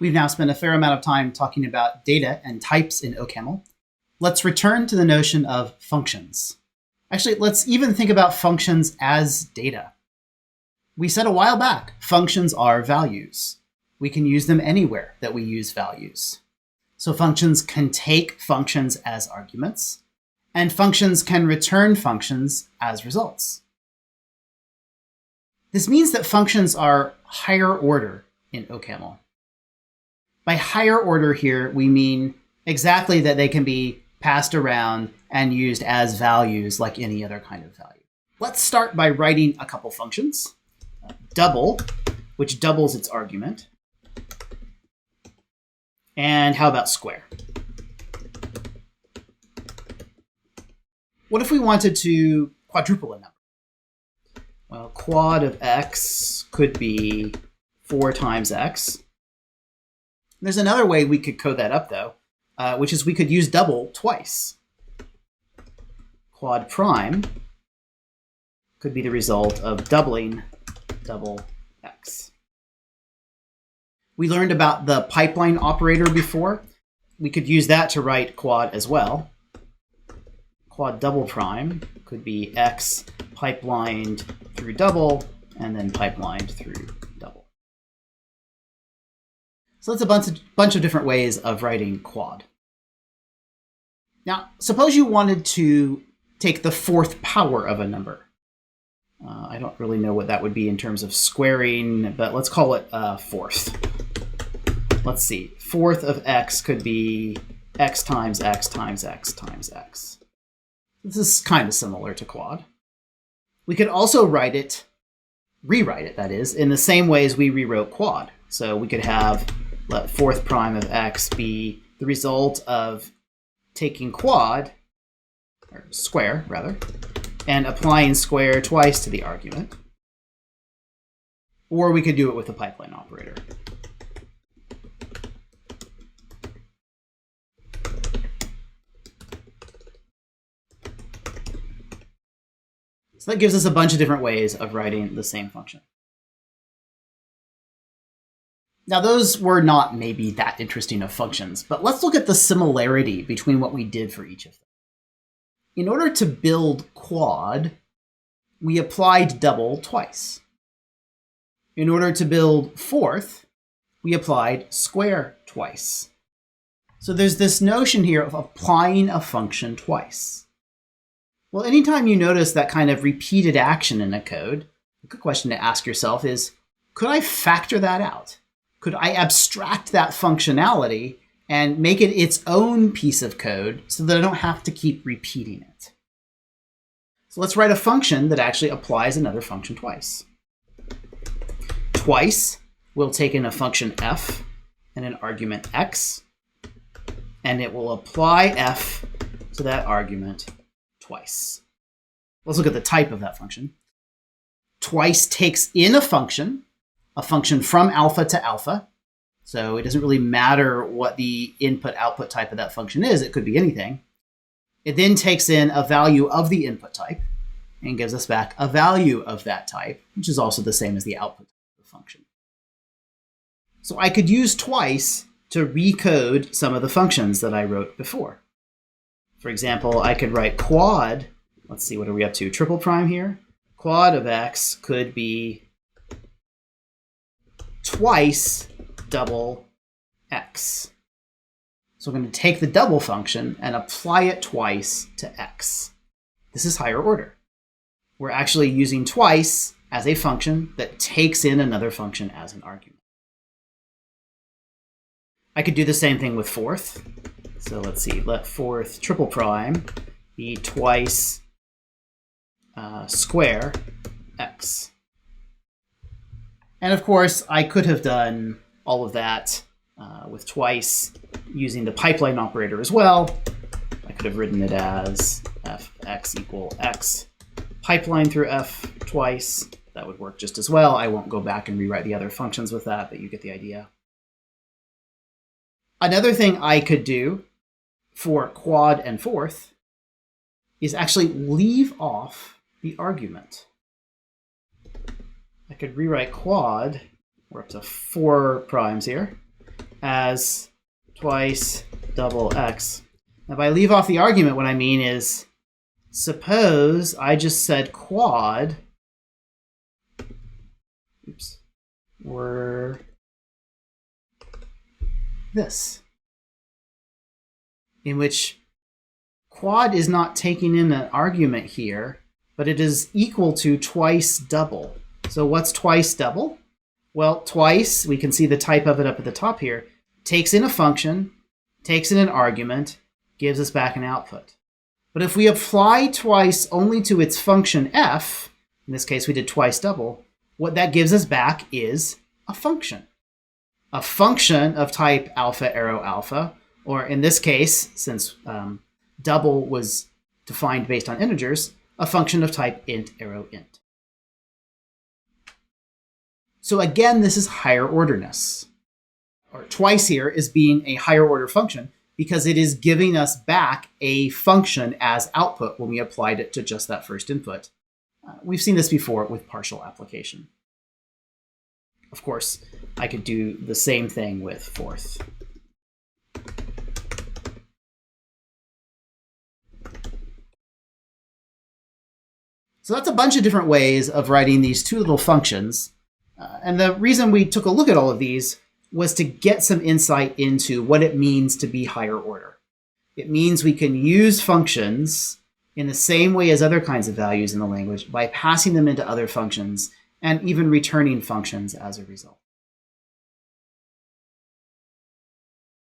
We've now spent a fair amount of time talking about data and types in OCaml. Let's return to the notion of functions. Actually, let's even think about functions as data. We said a while back, functions are values. We can use them anywhere that we use values. So functions can take functions as arguments, and functions can return functions as results. This means that functions are higher order in OCaml. By higher order here, we mean exactly that they can be passed around and used as values like any other kind of value. Let's start by writing a couple functions. Double, which doubles its argument. And how about square? What if we wanted to quadruple a number? Well, quad of x could be 4 times x. There's another way we could code that up, though, which is we could use double twice. Quad prime could be the result of doubling double x. We learned about the pipeline operator before. We could use that to write quad as well. Quad double prime could be x pipelined through double and then pipelined through double. So that's a bunch of different ways of writing quad. Now, suppose you wanted to take the 4th power of a number. I don't really know what that would be in terms of squaring, but let's call it 4th. Let's see. 4th of x could be x times x times x times x. This is kind of similar to quad. We could also rewrite it, that is, in the same way as we rewrote quad. So we could have let 4th prime of x be the result of taking quad, or square rather, and applying square twice to the argument. Or we could do it with the pipeline operator. So that gives us a bunch of different ways of writing the same function. Now, those were not maybe that interesting of functions, but let's look at the similarity between what we did for each of them. In order to build quad, we applied double twice. In order to build 4th, we applied square twice. So there's this notion here of applying a function twice. Well, anytime you notice that kind of repeated action in a code, a good question to ask yourself is, could I factor that out? Could I abstract that functionality and make it its own piece of code so that I don't have to keep repeating it? So let's write a function that actually applies another function twice. Twice, we'll take in a function f and an argument x, and it will apply f to that argument twice. Let's look at the type of that function. Twice takes in a function from alpha to alpha. So it doesn't really matter what the input-output type of that function is. It could be anything. It then takes in a value of the input type and gives us back a value of that type, which is also the same as the output of the function. So I could use twice to recode some of the functions that I wrote before. For example, I could write quad. Let's see, what are we up to? Triple prime here. Quad of x could be twice double x. So we're going to take the double function and apply it twice to x. This is higher order. We're actually using twice as a function that takes in another function as an argument. I could do the same thing with 4th. So let's see, let 4th triple prime be twice square x. And of course, I could have done all of that with twice using the pipeline operator as well. I could have written it as fx equal x, pipeline through f twice. That would work just as well. I won't go back and rewrite the other functions with that, but you get the idea. Another thing I could do for quad and 4th is actually leave off the argument. I could rewrite quad, we're up to 4 primes here, as twice double x. Now, if I leave off the argument, what I mean is, suppose I just said quad, were this, in which quad is not taking in an argument here, but it is equal to twice double. So what's twice double? Well, twice, we can see the type of it up at the top here, takes in a function, takes in an argument, gives us back an output. But if we apply twice only to its function f, in this case we did twice double, what that gives us back is a function. A function of type alpha arrow alpha, or in this case, since double was defined based on integers, a function of type int arrow int. So again, this is higher orderness. Or twice here is being a higher order function because it is giving us back a function as output when we applied it to just that first input. We've seen this before with partial application. Of course, I could do the same thing with fourth. So that's a bunch of different ways of writing these two little functions. And the reason we took a look at all of these was to get some insight into what it means to be higher order. It means we can use functions in the same way as other kinds of values in the language by passing them into other functions and even returning functions as a result.